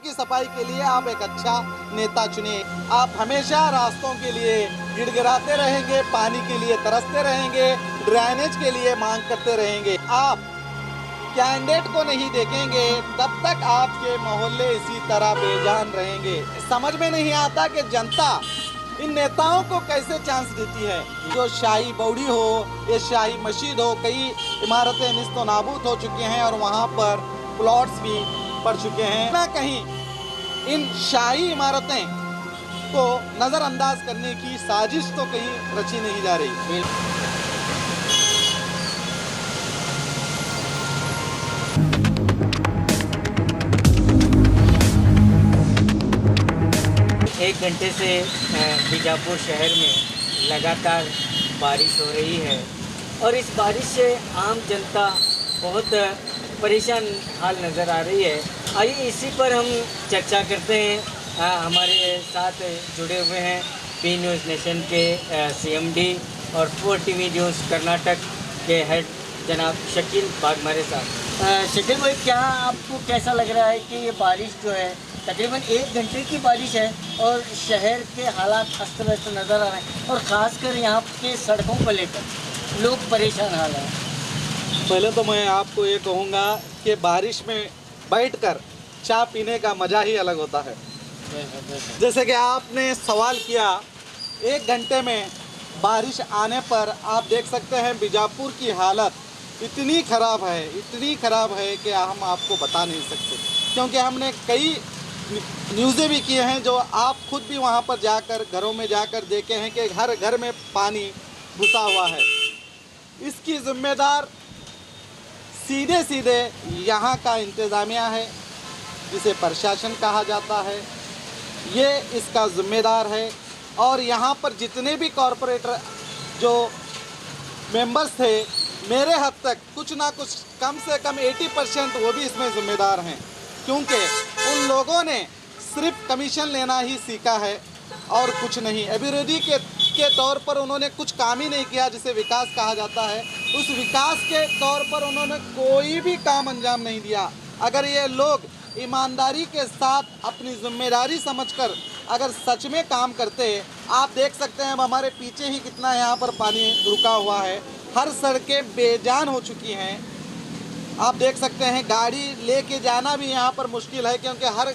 की सफाई के लिए आप एक अच्छा नेता चुनिए। आप हमेशा रास्तों के लिए गिड़गिड़ाते रहेंगे, पानी के लिए तरसते रहेंगे, ड्रेनेज के लिए मांग करते रहेंगे। आप कैंडिडेट को नहीं देखेंगे तब तक आपके मोहल्ले इसी तरह बेजान रहेंगे। समझ में नहीं आता कि जनता इन नेताओं को कैसे चांस देती है। जो शाही बौड़ी हो, ये शाही मस्जिद हो, कई इमारतें निस्तो नाबूद हो चुकी हैं और वहाँ पर प्लॉट्स भी पड़ चुके हैं। ना कहीं इन शाही इमारतें को नज़रअंदाज करने की साजिश तो कहीं रची नहीं जा रही। एक घंटे से बीजापुर शहर में लगातार बारिश हो रही है और इस बारिश से आम जनता बहुत परेशान हाल नज़र आ रही है। आइए इसी पर हम चर्चा करते हैं। हमारे साथ जुड़े हुए हैं पी न्यूज़ नेशन के CMD और 4 TV न्यूज़ कर्नाटक के हेड जनाब शकील बागमारे साहब। शकील भाई, क्या आपको कैसा लग रहा है कि ये बारिश जो है तकरीबन 1 घंटे की बारिश है और शहर के हालात अस्त व्यस्त नज़र आ रहे हैं और ख़ासकर यहाँ के सड़कों को लेकर लोग परेशान हाल हैं। पहले तो मैं आपको ये कहूँगा कि बारिश में बैठकर चाय पीने का मज़ा ही अलग होता है। जैसे कि आपने सवाल किया, 1 घंटे में बारिश आने पर आप देख सकते हैं बीजापुर की हालत इतनी ख़राब है कि हम आपको बता नहीं सकते, क्योंकि हमने कई न्यूज़ें भी किए हैं जो आप खुद भी वहाँ पर जाकर घरों में जाकर देखे हैं कि हर घर में पानी घुसा हुआ है। इसकी जिम्मेदार सीधे सीधे यहाँ का इंतज़ामिया है, जिसे प्रशासन कहा जाता है, ये इसका ज़िम्मेदार है। और यहाँ पर जितने भी कॉरपोरेटर जो मेंबर्स थे, मेरे हद तक कुछ ना कुछ कम से कम 80% वो भी इसमें ज़िम्मेदार हैं, क्योंकि उन लोगों ने सिर्फ कमीशन लेना ही सीखा है और कुछ नहीं। अभिवृद्धि के तौर पर उन्होंने कुछ काम ही नहीं किया जिसे विकास कहा जाता है। उस विकास के तौर पर उन्होंने कोई भी काम अंजाम नहीं दिया। अगर ये लोग ईमानदारी के साथ अपनी जिम्मेदारी समझकर अगर सच में काम करते, आप देख सकते हैं अब हमारे पीछे ही कितना यहाँ पर पानी रुका हुआ है, हर सड़कें बेजान हो चुकी हैं। आप देख सकते हैं गाड़ी लेके जाना भी यहाँ पर मुश्किल है, क्योंकि हर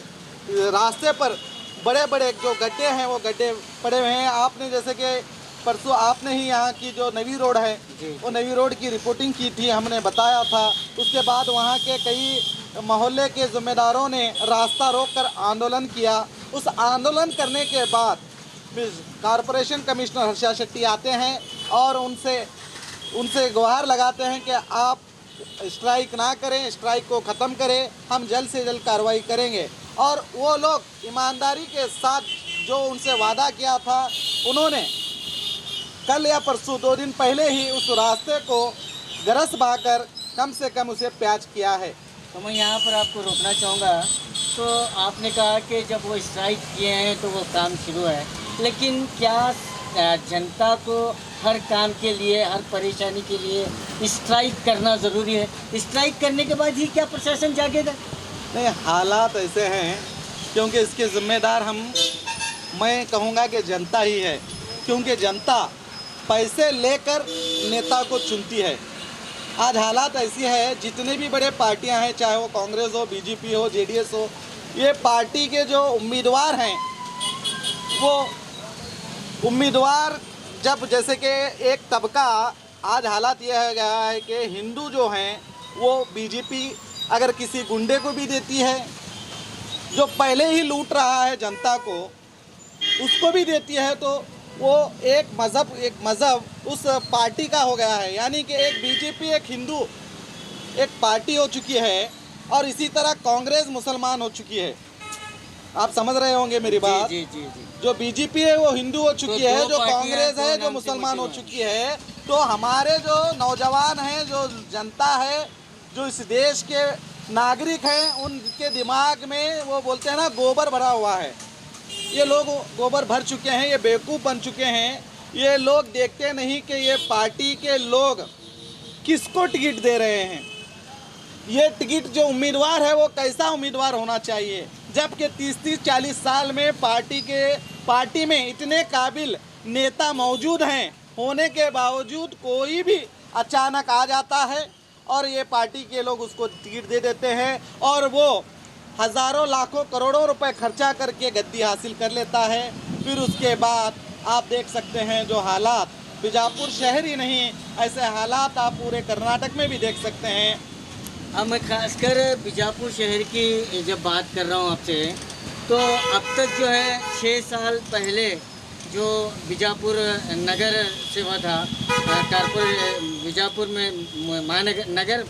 रास्ते पर बड़े बड़े जो गड्ढे हैं वो गड्ढे पड़े हुए हैं। आपने जैसे कि परसों आपने ही यहाँ की जो नवी रोड है वो नवी रोड की रिपोर्टिंग की थी, हमने बताया था। उसके बाद वहाँ के कई मोहल्ले के ज़िम्मेदारों ने रास्ता रोककर आंदोलन किया। उस आंदोलन करने के बाद कॉरपोरेशन कमिश्नर हर्षा शेट्टी आते हैं और उनसे गुहार लगाते हैं कि आप स्ट्राइक ना करें, स्ट्राइक को ख़त्म करें, हम जल्द से जल्द कार्रवाई करेंगे। और वो लोग ईमानदारी के साथ जो उनसे वादा किया था, उन्होंने कल या परसों 2 दिन पहले ही उस रास्ते को गरस बहाकर कम से कम उसे पैच किया है। तो मैं यहाँ पर आपको रोकना चाहूँगा। तो आपने कहा कि जब वो स्ट्राइक किए हैं तो वो काम शुरू है, लेकिन क्या जनता को हर काम के लिए, हर परेशानी के लिए स्ट्राइक करना ज़रूरी है? स्ट्राइक करने के बाद ही क्या प्रशासन जागेगा? नहीं, हालात ऐसे हैं क्योंकि इसके ज़िम्मेदार मैं कहूँगा कि जनता ही है, क्योंकि जनता पैसे लेकर नेता को चुनती है। आज हालात ऐसी है, जितने भी बड़े पार्टियां हैं, चाहे वो कांग्रेस हो, बीजेपी हो, जेडीएस हो, ये पार्टी के जो उम्मीदवार हैं, वो उम्मीदवार जब जैसे कि एक तबका, आज हालात ये हो गया है कि हिंदू जो हैं वो बीजेपी अगर किसी गुंडे को भी देती है, जो पहले ही लूट रहा है जनता को, उसको भी देती है, तो वो एक मज़हब उस पार्टी का हो गया है। यानी कि एक बीजेपी एक हिंदू एक पार्टी हो चुकी है और इसी तरह कांग्रेस मुसलमान हो चुकी है। आप समझ रहे होंगे मेरी बात। जी, जी, जी। जो बीजेपी है वो हिंदू हो चुकी है, जो कांग्रेस है जो मुसलमान हो चुकी है। तो हमारे जो नौजवान हैं, जो जनता है, जो इस देश के नागरिक हैं, उनके दिमाग में वो बोलते हैं ना, गोबर भरा हुआ है। ये लोग गोबर भर चुके हैं, ये बेवकूफ़ बन चुके हैं। ये लोग देखते नहीं कि ये पार्टी के लोग किसको टिकट दे रहे हैं। ये टिकट जो उम्मीदवार है वो कैसा उम्मीदवार होना चाहिए, जबकि 30-40 साल में पार्टी में इतने काबिल नेता मौजूद हैं, होने के बावजूद कोई भी अचानक आ जाता है और ये पार्टी के लोग उसको टिकट दे देते हैं और वो हज़ारों लाखों करोड़ों रुपए खर्चा करके गद्दी हासिल कर लेता है। फिर उसके बाद आप देख सकते हैं जो हालात, बीजापुर शहर ही नहीं, ऐसे हालात आप पूरे कर्नाटक में भी देख सकते हैं। अब मैं खासकर बीजापुर शहर की जब बात कर रहा हूँ आपसे, तो अब तक जो है 6 साल पहले जो बीजापुर नगर सेवा था, कारपोरेट बीजापुर में नगर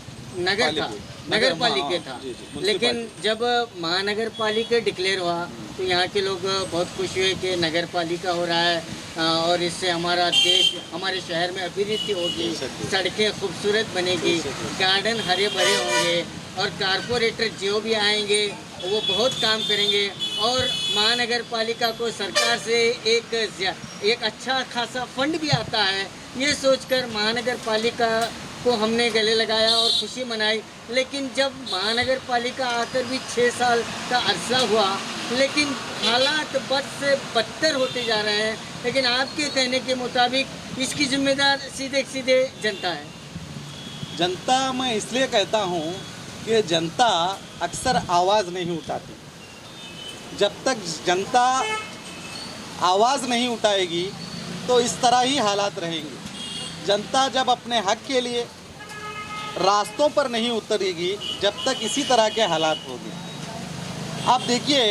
था, नगर पालिका था। लेकिन जब महानगर पालिका डिक्लेयर हुआ तो यहाँ के लोग बहुत खुश हुए कि नगर पालिका हो रहा है और इससे हमारा देश, हमारे शहर में अभिवृद्धि होगी, सड़कें खूबसूरत बनेगी, गार्डन हरे भरे होंगे और कारपोरेटर जो भी आएंगे वो बहुत काम करेंगे और महानगर पालिका को सरकार से एक अच्छा खासा फंड भी आता है। ये सोचकर महानगर पालिका को हमने गले लगाया और खुशी मनाई। लेकिन जब महानगर पालिका आकर भी 6 साल का अरसा हुआ, लेकिन हालात बद से बदतर होते जा रहे हैं। लेकिन आपके कहने के मुताबिक इसकी जिम्मेदार सीधे जनता है। जनता मैं इसलिए कहता हूँ कि जनता अक्सर आवाज़ नहीं उठाती। जब तक जनता आवाज़ नहीं उठाएगी तो इस तरह ही हालात रहेंगे। जनता जब अपने हक के लिए रास्तों पर नहीं उतरेगी, जब तक इसी तरह के हालात होंगे। आप देखिए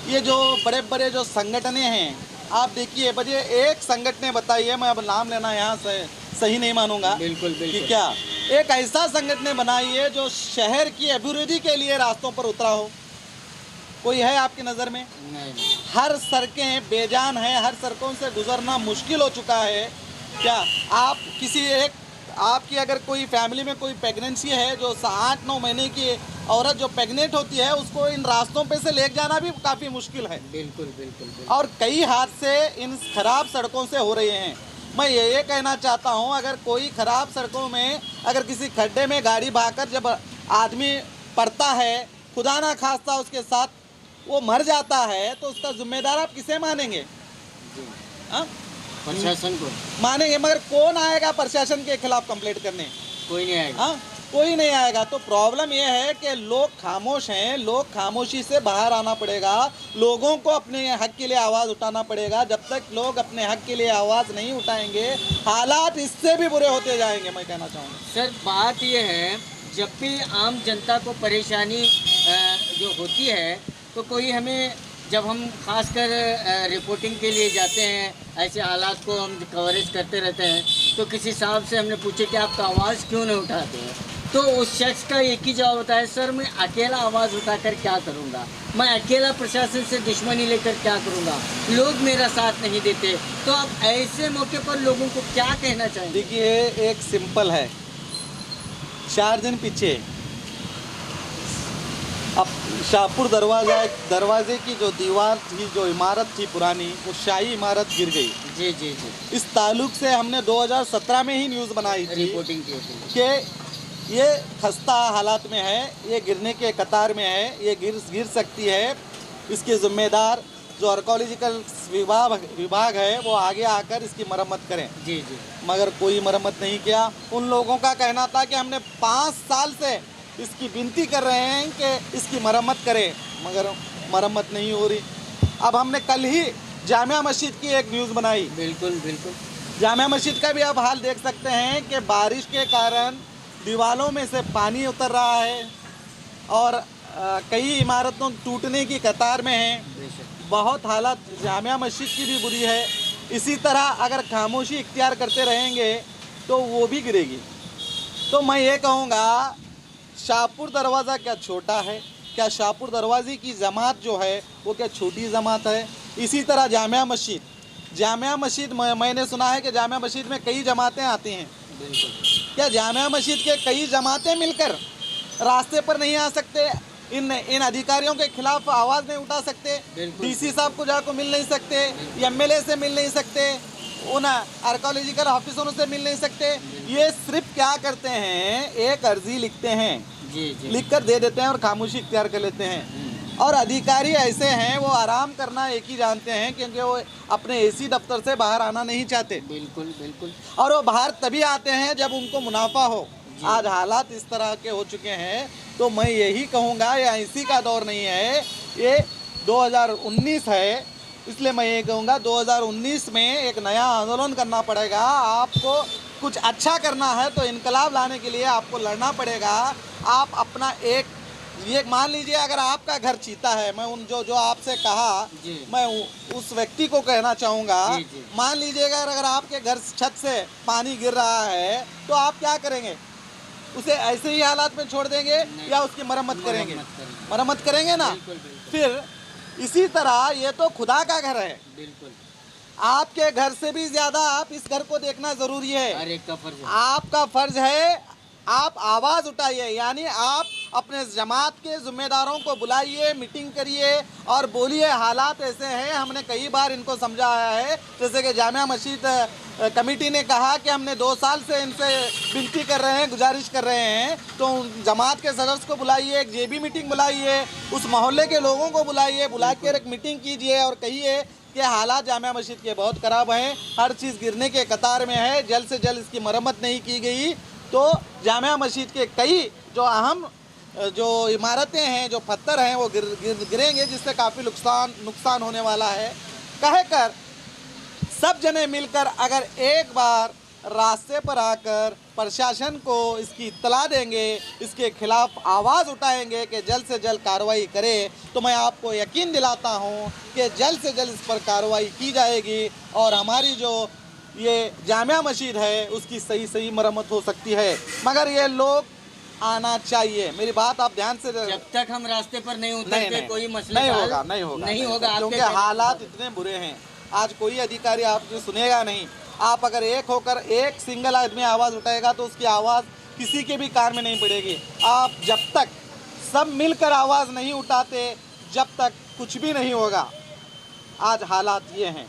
ये जो बड़े बड़े जो संगठनें हैं, आप देखिए बजे एक संगठन ने बताई है, मैं अब नाम लेना यहाँ से सही नहीं मानूंगा, बिल्कुल कि क्या एक ऐसा संगठन ने बनाई है जो शहर की अभिवृद्धि के लिए रास्तों पर उतरा हो। कोई है आपकी नज़र में? नहीं। हर सड़कें बेजान हैं, हर सड़कों से गुजरना मुश्किल हो चुका है। क्या आप किसी एक आपकी अगर कोई फैमिली में कोई प्रेगनेंसी है, जो 8-9 महीने की औरत जो प्रेग्नेंट होती है, उसको इन रास्तों पे से ले जाना भी काफ़ी मुश्किल है। बिल्कुल। और कई हादसे इन खराब सड़कों से हो रहे हैं। मैं ये कहना चाहता हूँ, अगर कोई ख़राब सड़कों में अगर किसी खड्डे में गाड़ी भागकर जब आदमी पड़ता है, खुदा ना खास्ता उसके साथ वो मर जाता है, तो उसका जिम्मेदार आप किसे मानेंगे? हाँ, प्रशासन को मानेंगे, मगर कौन आएगा प्रशासन के खिलाफ कंप्लेंट करने? कोई नहीं आएगा। हाँ, कोई नहीं आएगा। तो प्रॉब्लम ये है कि लोग खामोश हैं, लोग खामोशी से बाहर आना पड़ेगा, लोगों को अपने हक के लिए आवाज़ उठाना पड़ेगा। जब तक लोग अपने हक के लिए आवाज़ नहीं उठाएंगे, हालात इससे भी बुरे होते जाएंगे। मैं कहना चाहूँगा सर, बात ये है, जब भी आम जनता को परेशानी जो होती है, तो कोई हमें, जब हम खासकर रिपोर्टिंग के लिए जाते हैं, ऐसे हालात को हम कवरेज करते रहते हैं, तो किसी साहब से हमने पूछे कि आपका आवाज़ क्यों नहीं उठाते हैं, तो उस शख्स का एक ही जवाब होता है, सर मैं अकेला आवाज़ उठाकर क्या करूँगा, मैं अकेला प्रशासन से दुश्मनी लेकर क्या करूँगा, लोग मेरा साथ नहीं देते। तो आप ऐसे मौके पर लोगों को क्या कहना चाहेंगे? देखिए, एक सिंपल है। 4 दिन पीछे अब शाहपुर दरवाजे की जो दीवार थी, जो इमारत थी पुरानी, वो शाही इमारत गिर गई। जी। इस ताल्लुक से हमने 2017 में ही न्यूज़ बनाई थी, रिपोर्टिंग की थी कि ये खस्ता हालात में है, ये गिरने के कतार में है, ये गिर सकती है। इसके ज़िम्मेदार जो आर्कोलॉजिकल विभाग है, वो आगे आकर इसकी मरम्मत करें। जी। मगर कोई मरम्मत नहीं किया। उन लोगों का कहना था कि हमने 5 साल से इसकी विनती कर रहे हैं कि इसकी मरम्मत करें, मगर मरम्मत नहीं हो रही। अब हमने कल ही जामिया मस्जिद की एक न्यूज़ बनाई। बिल्कुल। जामिया मस्जिद का भी आप हाल देख सकते हैं कि बारिश के कारण दीवारों में से पानी उतर रहा है और कई इमारतों टूटने की कतार में हैं। बहुत हालत जामिया मस्जिद की भी बुरी है। इसी तरह अगर खामोशी इख्तियार करते रहेंगे तो वो भी गिरेगी। तो मैं ये कहूँगा, शाहपुर दरवाज़ा क्या छोटा है? क्या शाहपुर दरवाजे की जमात जो है वो क्या छोटी जमात है? इसी तरह जामिया मस्जिद मैंने सुना है कि जामिया मस्जिद में कई जमातें आती हैं। क्या जामिया मस्जिद के कई जमातें मिलकर रास्ते पर नहीं आ सकते? इन अधिकारियों के खिलाफ आवाज़ नहीं उठा सकते? डीसी साहब को जाकर मिल नहीं सकते? एमएलए से मिल नहीं सकते? उन आर्कोलॉजिकल ऑफिसरों से मिल नहीं सकते? ये सिर्फ क्या करते हैं, एक अर्जी लिखते हैं, जी। लिख कर दे देते हैं और खामोशी इख्तियार कर लेते हैं। और अधिकारी ऐसे हैं, वो आराम करना एक ही जानते हैं, क्योंकि वो अपने एसी दफ्तर से बाहर आना नहीं चाहते। बिल्कुल बिल्कुल। और वो बाहर तभी आते हैं जब उनको मुनाफा हो। आज हालात इस तरह के हो चुके हैं, तो मैं यही कहूँगा, ये ऐसी का दौर नहीं है, ये 2019 है। इसलिए मैं ये कहूँगा 2019 में एक नया आंदोलन करना पड़ेगा। आपको कुछ अच्छा करना है तो इनकलाब लाने के लिए आपको लड़ना पड़ेगा। आप अपना ये मान लीजिए, अगर आपका घर चीता है, मैं उन जो आपसे कहा, मैं उस व्यक्ति को कहना चाहूँगा, मान लीजिएगा अगर आपके घर छत से पानी गिर रहा है तो आप क्या करेंगे? उसे ऐसे ही हालात में छोड़ देंगे या उसकी मरम्मत करेंगे? मरम्मत करेंगे ना। फिर इसी तरह ये तो खुदा का घर है, बिल्कुल आपके घर से भी ज्यादा आप इस घर को देखना जरूरी है। हर एक का फर्ज है। आपका फर्ज है, आप आवाज उठाइए, यानी आप अपने जमात के जिम्मेदारों को बुलाइए, मीटिंग करिए और बोलिए हालात ऐसे हैं। हमने कई बार इनको समझाया है, जैसे कि जामिया मस्जिद कमेटी ने कहा कि हमने 2 साल से इनसे विनती कर रहे हैं, गुजारिश कर रहे हैं, तो जमात के सदस्य को बुलाइए, एक जेबी मीटिंग बुलाइए, उस मोहल्ले के लोगों को बुलाइए, बुला कर एक मीटिंग कीजिए और कहिए कि हालात जामिया मस्जिद के बहुत ख़राब हैं, हर चीज़ गिरने के कतार में है, जल्द से जल्द इसकी मरम्मत नहीं की गई तो जामिया मस्जिद के कई जो अहम जो इमारतें हैं, जो पत्थर हैं, वो गिरेंगे, जिससे काफ़ी नुकसान होने वाला है। कहकर सब जने मिलकर अगर एक बार रास्ते पर आकर प्रशासन को इसकी इत्तला देंगे, इसके खिलाफ आवाज़ उठाएंगे कि जल्द से जल्द कार्रवाई करे, तो मैं आपको यकीन दिलाता हूँ कि जल्द से जल्द इस पर कार्रवाई की जाएगी और हमारी जो ये जामिया मस्जिद है उसकी सही मरम्मत हो सकती है। मगर ये लोग आना चाहिए, मेरी बात आप ध्यान से। जब तक हम रास्ते पर नहीं उतरते कोई मसला नहीं होगा क्योंकि हालात इतने बुरे हैं। आज कोई अधिकारी आपकी सुनेगा नहीं। आप अगर एक होकर एक सिंगल आदमी आवाज़ उठाएगा तो उसकी आवाज़ किसी के भी कान में नहीं पड़ेगी। आप जब तक सब मिलकर आवाज़ नहीं उठाते, जब तक कुछ भी नहीं होगा। आज हालात ये हैं।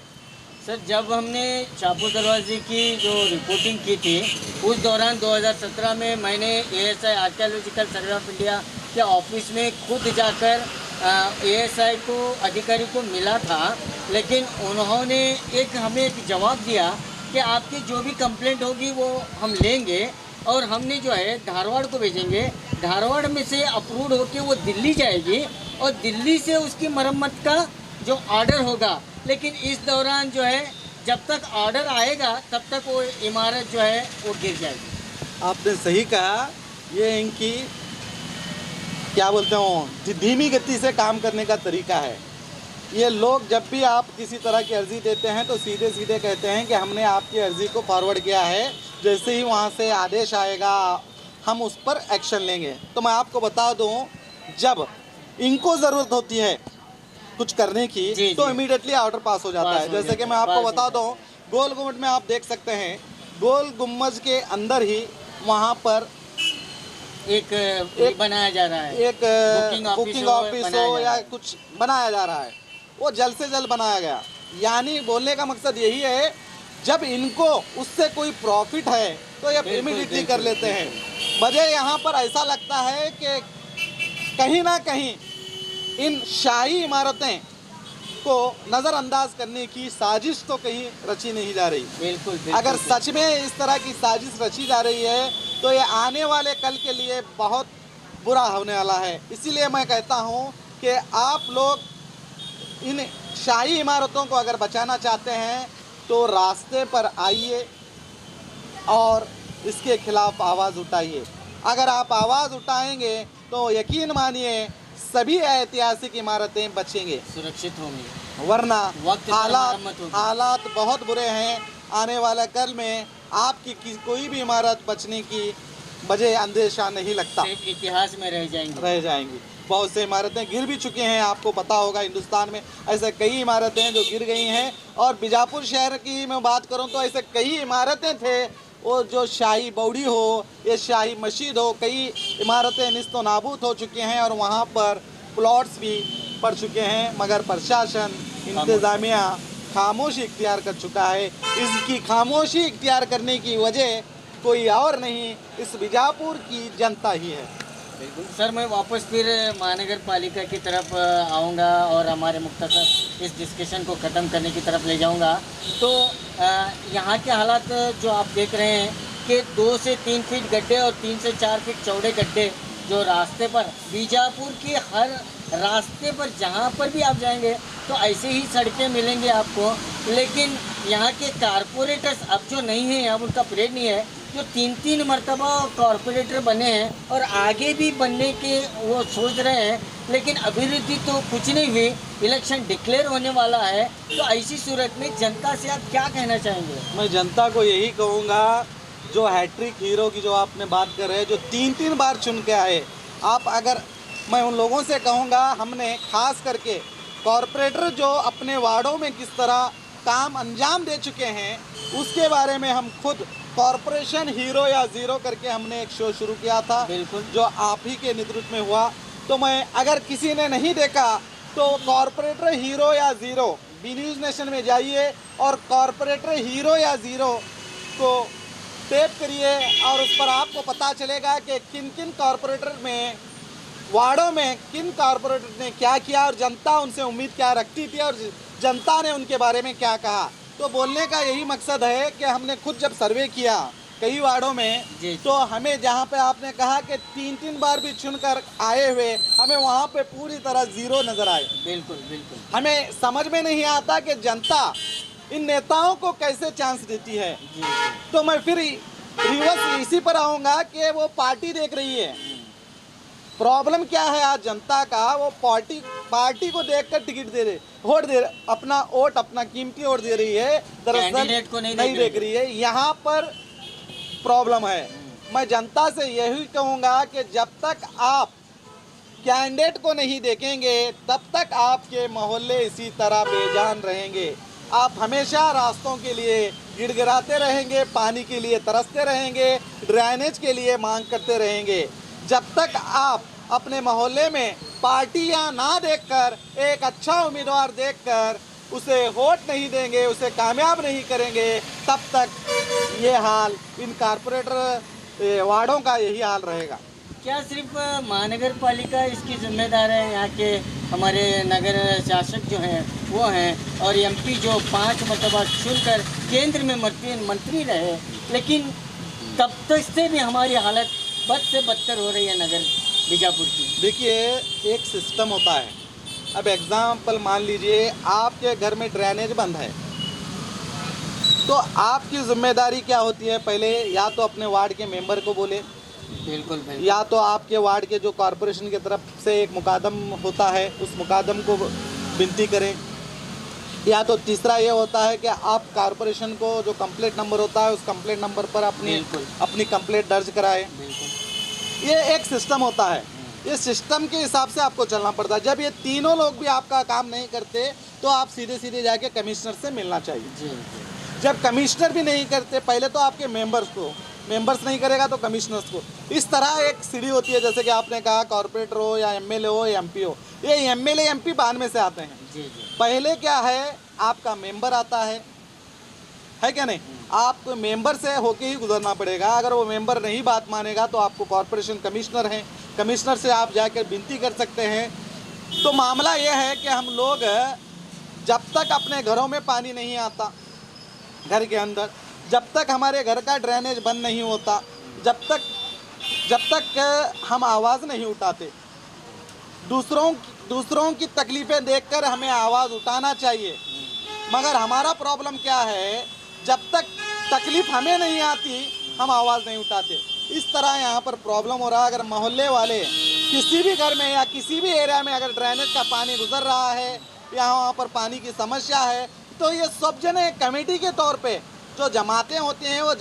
सर, जब हमने चापू दरवाजे की जो रिपोर्टिंग की थी, उस दौरान 2017 में मैंने ASI archaeological survey of India के ऑफिस में खुद जाकर ASI को अधिकारी को मिला था, लेकिन उन्होंने हमें एक जवाब दिया कि आपकी जो भी कंप्लेंट होगी वो हम लेंगे और हमने जो है धारवाड़ को भेजेंगे। धारवाड़ में से अप्रूव होकर वो दिल्ली जाएगी और दिल्ली से उसकी मरम्मत का जो ऑर्डर होगा। लेकिन इस दौरान जो है जब तक ऑर्डर आएगा तब तक वो इमारत जो है वो गिर जाएगी। आपने सही कहा। ये इनकी क्या बोलते हो, धीमी गति से काम करने का तरीका है। ये लोग जब भी आप किसी तरह की अर्जी देते हैं तो सीधे सीधे कहते हैं कि हमने आपकी अर्जी को फॉरवर्ड किया है, जैसे ही वहाँ से आदेश आएगा हम उस पर एक्शन लेंगे। तो मैं आपको बता दूँ, जब इनको ज़रूरत होती है कुछ करने की तो इमीडिएटली ऑर्डर पास हो जाता है। जैसे कि मैं आपको बता दूं, गोल गुम्बद में आप देख सकते हैं, गोल गुम्बद के अंदर ही वहां पर एक बनाया जा रहा है, एक बुकिंग ऑफिस हो या कुछ बनाया जा रहा है, वो जल्द से जल्द बनाया गया। यानी बोलने का मकसद यही है, जब इनको उससे कोई प्रॉफिट है तो ये इमीडिएटली कर लेते हैं। वजह यहाँ पर ऐसा लगता है कि कहीं ना कहीं इन शाही इमारतें को नज़रअंदाज करने की साजिश तो कहीं रची नहीं जा रही। बिल्कुल। अगर सच में इस तरह की साजिश रची जा रही है तो ये आने वाले कल के लिए बहुत बुरा होने वाला है। इसीलिए मैं कहता हूँ कि आप लोग इन शाही इमारतों को अगर बचाना चाहते हैं तो रास्ते पर आइए और इसके खिलाफ आवाज़ उठाइए। अगर आप आवाज़ उठाएंगे तो यकीन मानिए सभी ऐतिहासिक इमारतें बचेंगे, सुरक्षित होंगी, वरना हालात बहुत बुरे हैं। आने वाला कल में आपकी कोई भी इमारत बचने की वजह अंदेशा नहीं लगता, इतिहास में रह जाएंगी। बहुत से इमारतें गिर भी चुके हैं, आपको पता होगा हिंदुस्तान में ऐसे कई इमारतें हैं जो गिर गई हैं। और बीजापुर शहर की मैं बात करूं तो ऐसे कई इमारतें थे, वो जो शाही बौड़ी हो या शाही मस्जिद हो, कई इमारतें निस्तो नाबूद हो चुकी हैं और वहाँ पर प्लॉट्स भी पड़ चुके हैं। मगर प्रशासन, इंतज़ामिया खामोशी इख्तियार कर चुका है। इसकी खामोशी इख्तियार करने की वजह कोई और नहीं, इस बीजापुर की जनता ही है। बिल्कुल सर, मैं वापस फिर महानगर पालिका की तरफ आऊँगा और हमारे मुख्तसर इस डिस्कशन को ख़त्म करने की तरफ ले जाऊँगा। तो यहाँ के हालात जो आप देख रहे हैं कि 2 से 3 फीट गड्ढे और 3 से 4 फीट चौड़े गड्ढे जो रास्ते पर, बीजापुर के हर रास्ते पर जहाँ पर भी आप जाएंगे तो ऐसे ही सड़कें मिलेंगे आपको। लेकिन यहाँ के कारपोरेटर्स अब जो नहीं हैं, अब उनका पीरियड नहीं है, जो 3-3 मरतबा कारपोरेटर बने हैं और आगे भी बनने के वो सोच रहे हैं, लेकिन अभिवृद्धि तो कुछ नहीं हुई। इलेक्शन डिक्लेयर होने वाला है, तो ऐसी सूरत में जनता से आप क्या कहना चाहेंगे? मैं जनता को यही कहूँगा, जो हैट्रिक हीरो की जो आपने बात कर रहे हैं, जो 3-3 बार चुन के आए, आप अगर, मैं उन लोगों से कहूँगा, हमने खास करके कॉरपोरेटर जो अपने वार्डों में किस तरह काम अंजाम दे चुके हैं, उसके बारे में हम खुद कॉरपोरेशन हीरो या ज़ीरो करके हमने एक शो शुरू किया था, बिल्कुल, जो आप ही के नेतृत्व में हुआ। तो मैं, अगर किसी ने नहीं देखा तो कॉरपोरेटर हीरो या ज़ीरो बी न्यूज़ नेशन में जाइए और कॉरपोरेटर हीरो या ज़ीरो को टेप करिए और उस पर आपको पता चलेगा कि किन किन कॉरपोरेटर में, वार्डों में किन कॉरपोरेटर ने क्या किया और जनता उनसे उम्मीद क्या रखती थी और जनता ने उनके बारे में क्या कहा। तो बोलने का यही मकसद है कि हमने खुद जब सर्वे किया कई वार्डों में, तो हमें जहाँ पे आपने कहा कि 3-3 बार भी चुनकर आए हुए, हमें वहाँ पे पूरी तरह ज़ीरो नज़र आए। बिल्कुल बिल्कुल, हमें समझ में नहीं आता कि जनता इन नेताओं को कैसे चांस देती है। जी, तो मैं फिर रिवर्स इसी पर आऊँगा कि वो पार्टी देख रही है। प्रॉब्लम क्या है आज जनता का, वो पार्टी को देखकर टिकट दे रहे, वोट दे रहे, अपना वोट, अपना कीमती वोट दे रही है, दरअसल कैंडिडेट को नहीं देख रही है। यहाँ पर प्रॉब्लम है। मैं जनता से यही कहूँगा कि जब तक आप कैंडिडेट को नहीं देखेंगे, तब तक आपके मोहल्ले इसी तरह बेजान रहेंगे। आप हमेशा रास्तों के लिए गिड़गिड़ाते रहेंगे, पानी के लिए तरसते रहेंगे, ड्रेनेज के लिए मांग करते रहेंगे। जब तक आप अपने मोहल्ले में पार्टियां ना देखकर, एक अच्छा उम्मीदवार देखकर उसे वोट नहीं देंगे, उसे कामयाब नहीं करेंगे, तब तक ये हाल इन कारपोरेटर वार्डों का यही हाल रहेगा। क्या सिर्फ महानगर पालिका इसकी जिम्मेदार है? यहाँ के हमारे नगर शासक जो हैं वो हैं, और एमपी जो 5 मरतबा चुनकर केंद्र में मंत्री रहे, लेकिन तब तक से भी हमारी हालत बद से बदतर हो रही है नगर बीजापुर की। देखिए, एक सिस्टम होता है। अब एग्जाम्पल मान लीजिए आपके घर में ड्रेनेज बंद है, तो आपकी जिम्मेदारी क्या होती है? पहले या तो अपने वार्ड के मेंबर को बोले, बिल्कुल बिल्कुल, या तो आपके वार्ड के जो कॉरपोरेशन की तरफ से एक मुकादम होता है, उस मुकादम को विनती करें, या तो तीसरा ये होता है कि आप कॉरपोरेशन को जो कंप्लेंट नंबर होता है, उस कंप्लेंट नंबर पर अपनी कंप्लेंट दर्ज कराएं। ये एक सिस्टम होता है। ये सिस्टम के हिसाब से आपको चलना पड़ता है। जब ये तीनों लोग भी आपका काम नहीं करते, तो आप सीधे सीधे जाके कमिश्नर से मिलना चाहिए। जी। जब कमिश्नर भी नहीं करते, पहले तो आपके मेंबर्स नहीं करेगा तो कमिश्नर्स को। इस तरह एक सीढ़ी होती है, जैसे कि आपने कहा कॉर्पोरेटर हो या एमएलए हो या एमपी हो। ये एमएलए एमपी बाद में से आते हैं। जी जी। पहले क्या है, आपका मेंबर आता है क्या नहीं? आपको मेंबर से होके ही गुजरना पड़ेगा। अगर वो मेंबर नहीं बात मानेगा तो आपको कॉर्पोरेशन कमिश्नर हैं, कमिश्नर से आप जाकर विनती कर सकते हैं। तो मामला ये है कि हम लोग जब तक अपने घरों में पानी नहीं आता, घर के अंदर, जब तक हमारे घर का ड्रेनेज बंद नहीं होता, जब तक हम आवाज़ नहीं उठाते, दूसरों की तकलीफ़ें देखकर हमें आवाज़ उठाना चाहिए। मगर हमारा प्रॉब्लम क्या है, जब तक तकलीफ़ हमें नहीं आती, हम आवाज़ नहीं उठाते। इस तरह यहाँ पर प्रॉब्लम हो रहा है। अगर मोहल्ले वाले किसी भी घर में या किसी भी एरिया में अगर ड्रेनेज का पानी गुजर रहा है या वहाँ पर पानी की समस्या है, तो ये सब जने कमेटी के तौर पे जो जमातें होती हैं, वो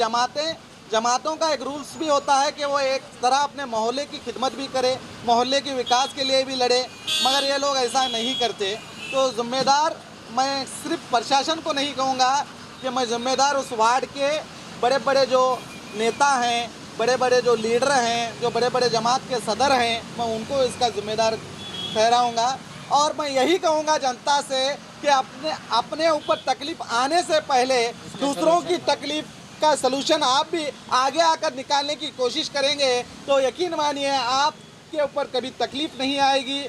जमातों का एक रूल्स भी होता है कि वो एक तरह अपने मोहल्ले की खिदमत भी करे, मोहल्ले के विकास के लिए भी लड़े। मगर ये लोग ऐसा नहीं करते। तो ज़िम्मेदार मैं सिर्फ प्रशासन को नहीं कहूँगा कि मैं ज़िम्मेदार उस वार्ड के बड़े बड़े जो नेता हैं, बड़े बड़े जो लीडर हैं, जो बड़े बड़े जमात के सदर हैं, मैं उनको इसका ज़िम्मेदार ठहराऊँगा। और मैं यही कहूँगा जनता से कि अपने ऊपर तकलीफ़ आने से पहले दूसरों की तकलीफ़ का सलूशन आप भी आगे आकर निकालने की कोशिश करेंगे, तो यकीन मानिए आप आपके ऊपर कभी तकलीफ नहीं आएगी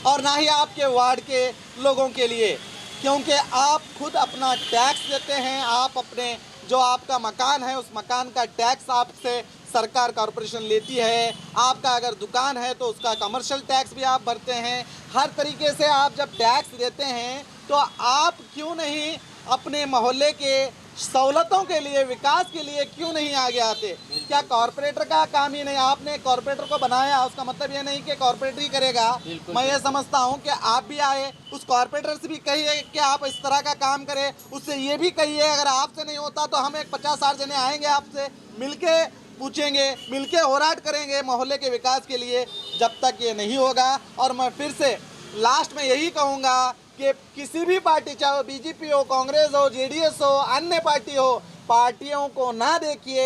और ना ही आपके वार्ड के लोगों के लिए, क्योंकि आप खुद अपना टैक्स देते हैं। आप अपने जो आपका मकान है उस मकान का टैक्स आपसे सरकार कॉरपोरेशन लेती है। आपका अगर दुकान है तो उसका कमर्शियल टैक्स भी आप भरते हैं। हर तरीके से आप जब टैक्स देते हैं तो आप क्यों नहीं अपने मोहल्ले के सहूलतों के लिए, विकास के लिए क्यों नहीं आगे आते? क्या कॉरपोरेटर का काम ही नहीं? आपने कॉरपोरेटर को बनाया, उसका मतलब ये नहीं कि कॉरपोरेटर ही करेगा। मैं ये समझता हूँ कि आप भी आए, उस कॉरपोरेटर से भी कहिए कि आप इस तरह का काम करें। उससे ये भी कहिए अगर आपसे नहीं होता तो हम एक 50-60 जने आएंगे, आपसे मिलके पूछेंगे, मिलके होराट करेंगे मोहल्ले के विकास के लिए। जब तक ये नहीं होगा, और मैं फिर से लास्ट में यही कहूँगा कि किसी भी पार्टी, चाहे वो बीजेपी हो, कांग्रेस हो, जेडीएस हो, अन्य पार्टी हो, पार्टियों को ना देखिए,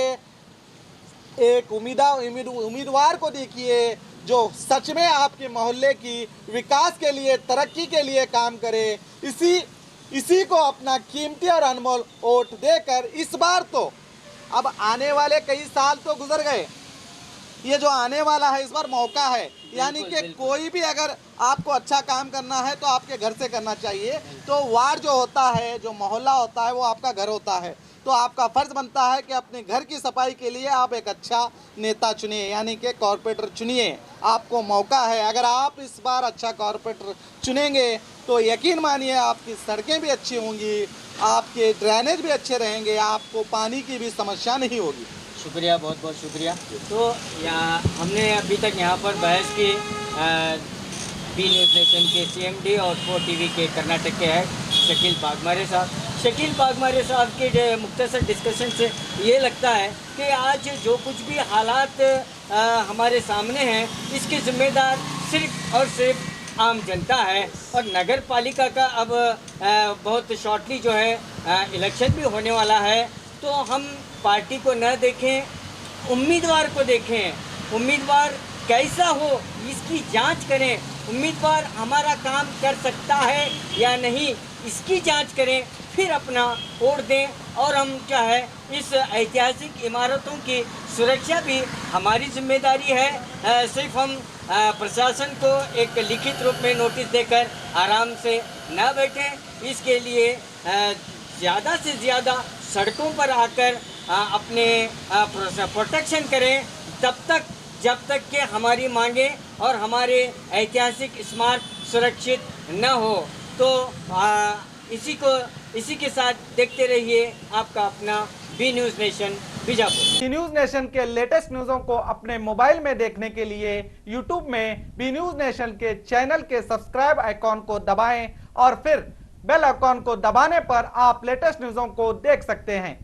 एक उम्मीदवार को देखिए जो सच में आपके मोहल्ले की विकास के लिए, तरक्की के लिए काम करे। इसी को अपना कीमती और अनमोल वोट देकर इस बार तो, अब आने वाले कई साल तो गुजर गए, ये जो आने वाला है इस बार मौका है। यानी कि कोई भी अगर आपको अच्छा काम करना है तो आपके घर से करना चाहिए। तो वार्ड जो होता है, जो मोहल्ला होता है, वो आपका घर होता है। तो आपका फर्ज बनता है कि अपने घर की सफाई के लिए आप एक अच्छा नेता चुनिए, यानी कि कॉरपोरेटर चुनिए। आपको मौका है, अगर आप इस बार अच्छा कॉरपोरेटर चुनेंगे तो यकीन मानिए आपकी सड़कें भी अच्छी होंगी, आपके ड्रेनेज भी अच्छे रहेंगे, आपको पानी की भी समस्या नहीं होगी। शुक्रिया, बहुत बहुत शुक्रिया। तो यहाँ हमने अभी तक यहाँ पर बहस की बी न्यूज़ नेशन के CMD और 4 TV के कर्नाटक के हेड शकील बागमारे साहब। शकील बागमारे साहब के मुख्तसर डिस्कशन से ये लगता है कि आज जो कुछ भी हालात हमारे सामने हैं, इसकी जिम्मेदार सिर्फ और सिर्फ आम जनता है। और नगर पालिका का अब बहुत शॉर्टली जो है इलेक्शन भी होने वाला है, तो हम पार्टी को न देखें, उम्मीदवार को देखें। उम्मीदवार कैसा हो इसकी जांच करें, उम्मीदवार हमारा काम कर सकता है या नहीं इसकी जांच करें, फिर अपना वोट दें। और हम क्या है, इस ऐतिहासिक इमारतों की सुरक्षा भी हमारी जिम्मेदारी है। सिर्फ हम प्रशासन को एक लिखित रूप में नोटिस देकर आराम से न बैठें, इसके लिए ज़्यादा से ज़्यादा सड़कों पर आकर अपने प्रोटेक्शन करें, जब तक कि हमारी मांगे और हमारे ऐतिहासिक स्मारक सुरक्षित न हो। तो इसी के साथ देखते रहिए आपका अपना B news nation Bijapur. B news nation के लेटेस्ट न्यूज़ों को अपने मोबाइल में देखने के लिए यूट्यूब में बी न्यूज़ नेशन के चैनल के सब्सक्राइब आइकॉन को दबाएं और फिर बेल आइकॉन को दबाने पर आप लेटेस्ट न्यूज़ों को देख सकते हैं।